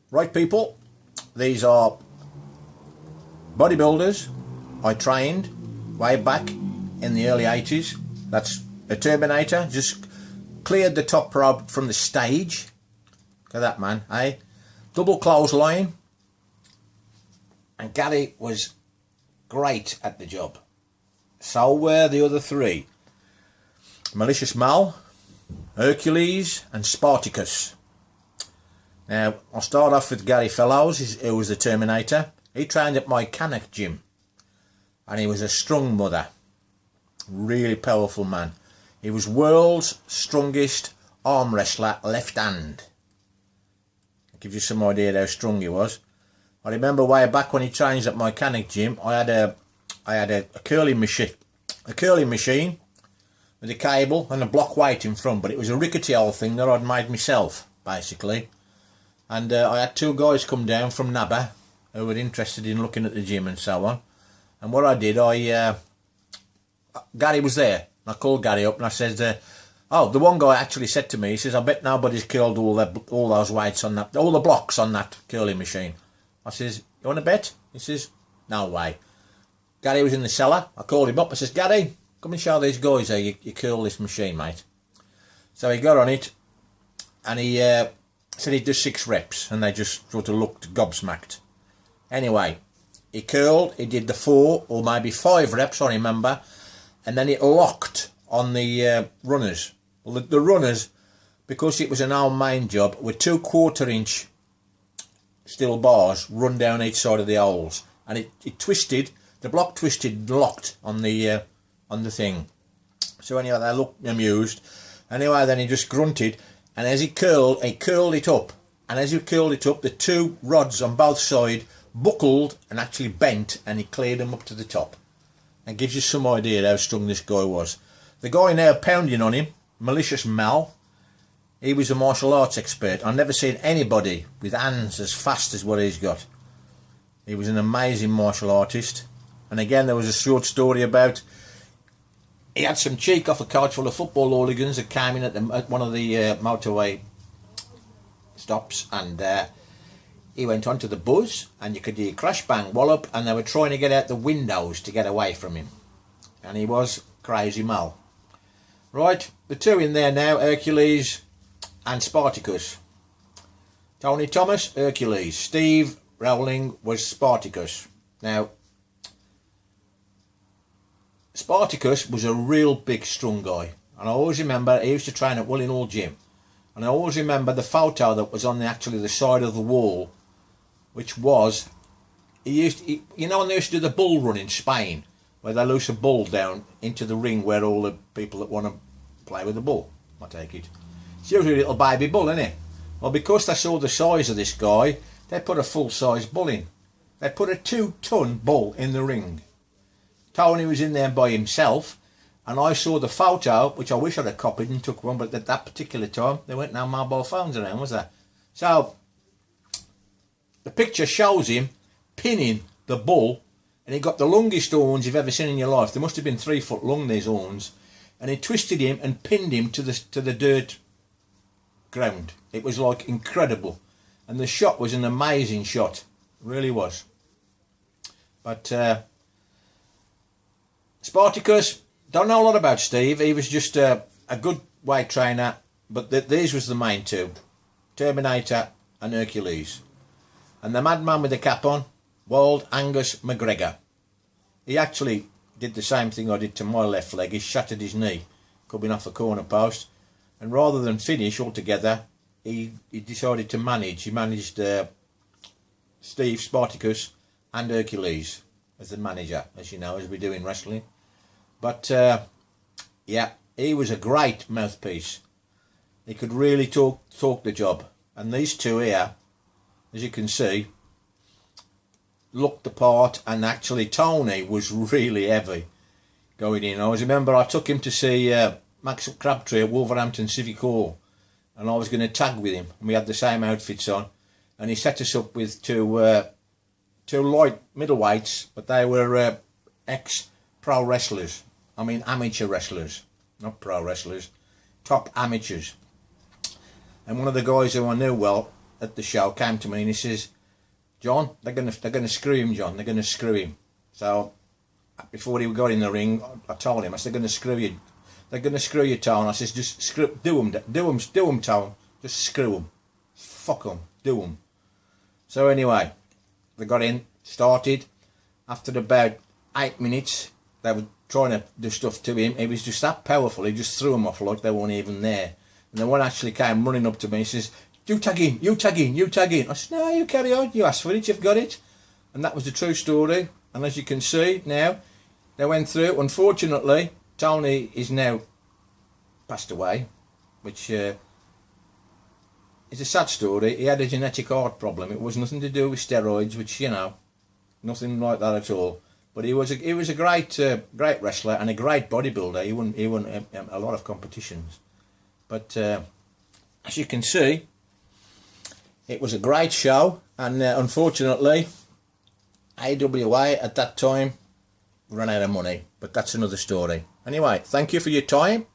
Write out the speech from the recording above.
Right people, these are bodybuilders I trained way back in the early 80s. That's a Terminator, just cleared the top rope from the stage. Look at that man, eh? Double clothesline. And Gary was great at the job. So were the other three. Malicious Mal, Hercules and Spartacus. Now, I'll start off with Gary Fellows, who was the Terminator. He trained at my CANNOCK gym. And he was a strong mother. Really powerful man. He was world's strongest arm wrestler left hand. That gives you some idea how strong he was. I remember way back when he trained at my CANNOCK gym, I had a curling machine. A curling machine with a cable and a block weight in front, but it was a rickety old thing that I'd made myself, basically. And I had two guys come down from Nabba who were interested in looking at the gym and so on. And what I did, Gary was there. I called Gary up and I said, oh, the one guy actually said to me, he says, I bet nobody's curled all those weights on that, all the blocks on that curling machine. I says, you want to bet? He says, no way. Gary was in the cellar. I called him up. I says, Gary, come and show these guys how you curl this machine, mate. So he got on it and he said he'd do 6 reps and they just sort of looked gobsmacked. Anyway, he curled, he did the 4 or maybe 5 reps, I remember, and then it locked on the runners. Well, the runners, because it was an old main job, were 2 1/4-inch steel bars run down each side of the holes, and it twisted, the block twisted and locked on the thing. So anyway, they looked amused. Anyway, then he just grunted, and as he curled it up, and as he curled it up, the 2 rods on both sides buckled and actually bent, and he cleared them up to the top. That gives you some idea how strong this guy was. The guy now pounding on him, Malicious Mal, he was a martial arts expert. I've never seen anybody with hands as fast as what he's got. He was an amazing martial artist. And again, there was a short story about, he had some cheek off a coach full of football hooligans that came in at one of the motorway stops, and he went onto the buzz, and you could hear crash bang wallop, and they were trying to get out the windows to get away from him. And he was Crazy Mal. Right, the 2 in there now, Hercules and Spartacus. Tony Thomas, Hercules. Steve Rowling was Spartacus. Now, Spartacus was a real big, strong guy. And I always remember, he used to train at WILLENHALL gym. And I always remember the photo that was on actually the side of the wall, which was, you know when they used to do the bull run in Spain, where they loose a bull down into the ring where all the people that want to play with the bull, I take it. It's usually a little baby bull, isn't it? Well, because they saw the size of this guy, they put a full-size bull in. They put a 2-ton bull in the ring. Tony was in there by himself, and I saw the photo, which I wish I'd have copied and took one, but at that particular time, there weren't no mobile phones around, was there? So, the picture shows him pinning the bull, and he got the longest horns you've ever seen in your life. They must have been 3 foot long, these horns. And he twisted him and pinned him to the dirt ground. It was like incredible. And the shot was an amazing shot. It really was. But Spartacus, don't know a lot about Steve. He was just a good weight trainer. But these was the main 2. Terminator and Hercules. And the madman with the cap on, Wild Angus McGregor. He actually did the same thing I did to my left leg. He shattered his knee coming off a corner post, and rather than finish altogether, he decided to manage. He managed Steve, Spartacus and Hercules as the manager, as you know, as we do in wrestling. But yeah, he was a great mouthpiece. He could really talk the job. And these 2 here, as you can see, looked the part, and actually Tony was really heavy going in. I always remember I took him to see Max Crabtree at Wolverhampton Civic Hall, and I was going to tag with him, and we had the same outfits on, and he set us up with 2 light middleweights, but they were ex-pro wrestlers. I mean amateur wrestlers, not pro wrestlers, top amateurs. And one of the guys who I knew well at the show came to me and he says, John, they're gonna screw him, John. They're gonna screw him. So before he got in the ring, I told him, I said, they're gonna screw you. They're gonna screw you, Tone. I says, just do them, Tone. Just screw them. Fuck them. Do them. So anyway, they got in, started. After about 8 minutes, they were trying to do stuff to him. He was just that powerful. He just threw them off like they weren't even there. And then one actually came running up to me and says, you tag in, you tag in, you tag in. I said, no, you carry on. You asked for it, you've got it. And that was the true story. And as you can see now, they went through. Unfortunately, Tony is now passed away, which is a sad story. He had a genetic heart problem. It was nothing to do with steroids, which, you know, nothing like that at all. But he was a great great wrestler and a great bodybuilder. He won a lot of competitions. But as you can see, it was a great show, and unfortunately, AWA at that time ran out of money. But that's another story. Anyway, thank you for your time.